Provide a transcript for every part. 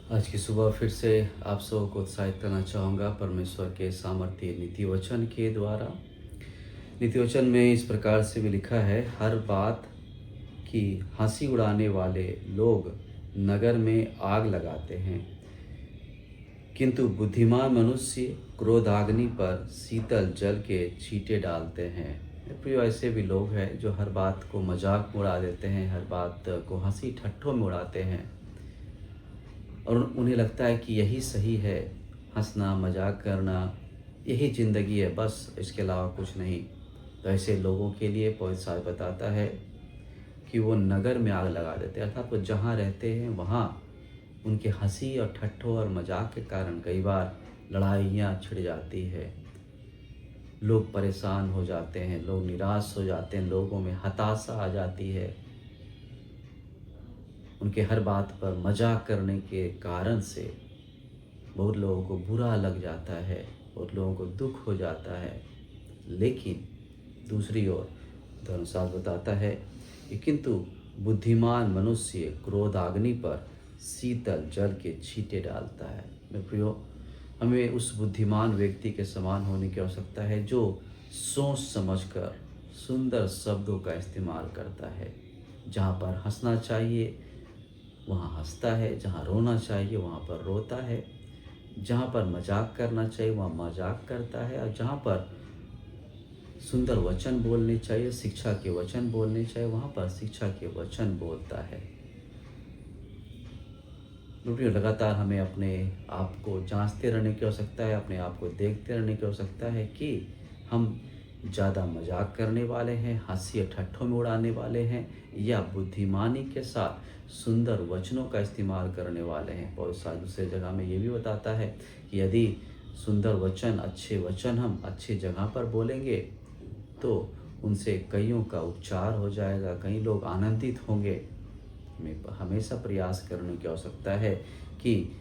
आज की सुबह फिर से आप सबको को उत्साहित करना चाहूँगा परमेश्वर के सामर्थ्य नीति वचन के द्वारा। नीति वचन में इस प्रकार से भी लिखा है, हर बात की हंसी उड़ाने वाले लोग नगर में आग लगाते हैं, किंतु बुद्धिमान मनुष्य क्रोधाग्नि पर शीतल जल के छींटे डालते हैं। प्रिय, ऐसे भी लोग हैं जो हर बात को मजाक में उड़ा देते हैं, हर बात को हंसी ठट्ठों में उड़ाते हैं और उन्हें लगता है कि यही सही है, हंसना मजाक करना यही ज़िंदगी है, बस इसके अलावा कुछ नहीं। तो ऐसे लोगों के लिए पवित्र शास्त्र बताता है कि वो नगर में आग लगा देते हैं, अर्थात वो जहाँ रहते हैं वहाँ उनके हंसी और ठट्ठों और मजाक के कारण कई बार लड़ाइयाँ छिड़ जाती है, लोग परेशान हो जाते हैं, लोग निराश हो जाते हैं, लोगों में हताशा आ जाती है। उनके हर बात पर मजाक करने के कारण से बहुत लोगों को बुरा लग जाता है, बहुत लोगों को दुख हो जाता है। लेकिन दूसरी ओर धर्मशास्त्र बताता है कि किंतु बुद्धिमान मनुष्य क्रोधाग्नि पर शीतल जल के छींटे डालता है। मेरे प्रियो, हमें उस बुद्धिमान व्यक्ति के समान होने की आवश्यकता है जो सोच समझकर सुंदर शब्दों का इस्तेमाल करता है। जहाँ पर हंसना चाहिए वहाँ हंसता है, जहाँ रोना चाहिए वहाँ पर रोता है, जहाँ पर मजाक करना चाहिए वहाँ मजाक करता है, और जहाँ पर सुंदर वचन बोलने चाहिए, शिक्षा के वचन बोलने चाहिए, वहाँ पर शिक्षा के वचन बोलता है। लगातार हमें अपने आप को जांचते रहने की आवश्यकता है, अपने आप को देखते रहने की आवश्यकता है कि हम ज़्यादा मजाक करने वाले हैं, हंसी और ठट्ठों में उड़ाने वाले हैं, या बुद्धिमानी के साथ सुंदर वचनों का इस्तेमाल करने वाले हैं। बहुत सारी दूसरे जगह में ये भी बताता है कि यदि सुंदर वचन, अच्छे वचन हम अच्छी जगह पर बोलेंगे तो उनसे कईयों का उपचार हो जाएगा, कई लोग आनंदित होंगे। हमें हमेशा प्रयास करने की आवश्यकता है कि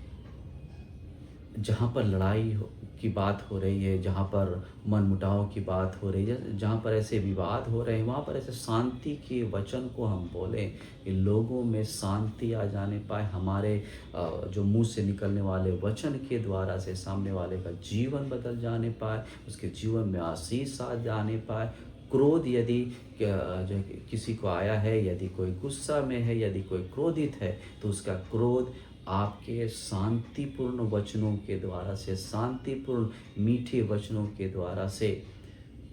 जहाँ पर लड़ाई की बात हो रही है, जहाँ पर मनमुटाव की बात हो रही है, जहाँ पर ऐसे विवाद हो रहे हैं, वहाँ पर ऐसे शांति के वचन को हम बोलें कि लोगों में शांति आ जाने पाए। हमारे जो मुंह से निकलने वाले वचन के द्वारा से सामने वाले का जीवन बदल जाने पाए, उसके जीवन में आशीष आ जाने पाए। क्रोध यदि जो किसी को आया है, यदि कोई गुस्सा में है, यदि कोई क्रोधित है, तो उसका क्रोध आपके शांतिपूर्ण वचनों के द्वारा से, शांतिपूर्ण मीठे वचनों के द्वारा से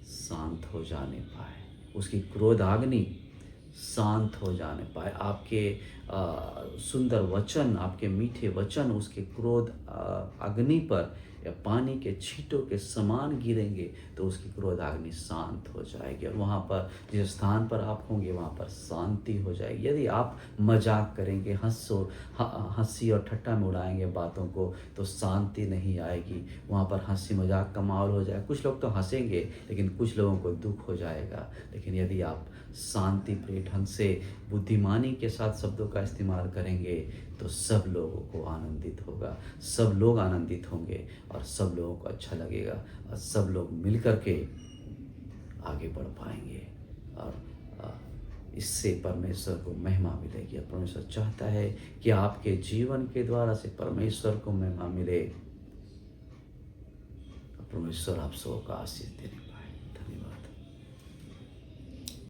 शांत हो जाने पाए, उसकी क्रोधाग्नि शांत हो जाने पाए। आपके सुंदर वचन, आपके मीठे वचन उसके क्रोध अग्नि पर या पानी के छींटों के समान गिरेंगे तो उसकी क्रोधाग्नि शांत हो जाएगी, और वहाँ पर जिस स्थान पर आप होंगे वहाँ पर शांति हो जाएगी। यदि आप मजाक करेंगे, हंसी और ठट्टा में उड़ाएंगे बातों को, तो शांति नहीं आएगी, वहाँ पर हंसी मजाक का माहौल हो जाएगा। कुछ लोग तो हंसेंगे लेकिन कुछ लोगों को दुख हो जाएगा। लेकिन यदि आप शांति प्रिय ढंग से बुद्धिमानी के साथ शब्दों का इस्तेमाल करेंगे तो सब लोगों को आनंदित होगा, सब लोग आनंदित होंगे और सब लोगों को अच्छा लगेगा, और सब लोग मिलकर के आगे बढ़ पाएंगे, और इससे परमेश्वर को महिमा मिलेगी। और परमेश्वर चाहता है कि आपके जीवन के द्वारा से परमेश्वर को महिमा मिले। परमेश्वर आप सबको आशीष देने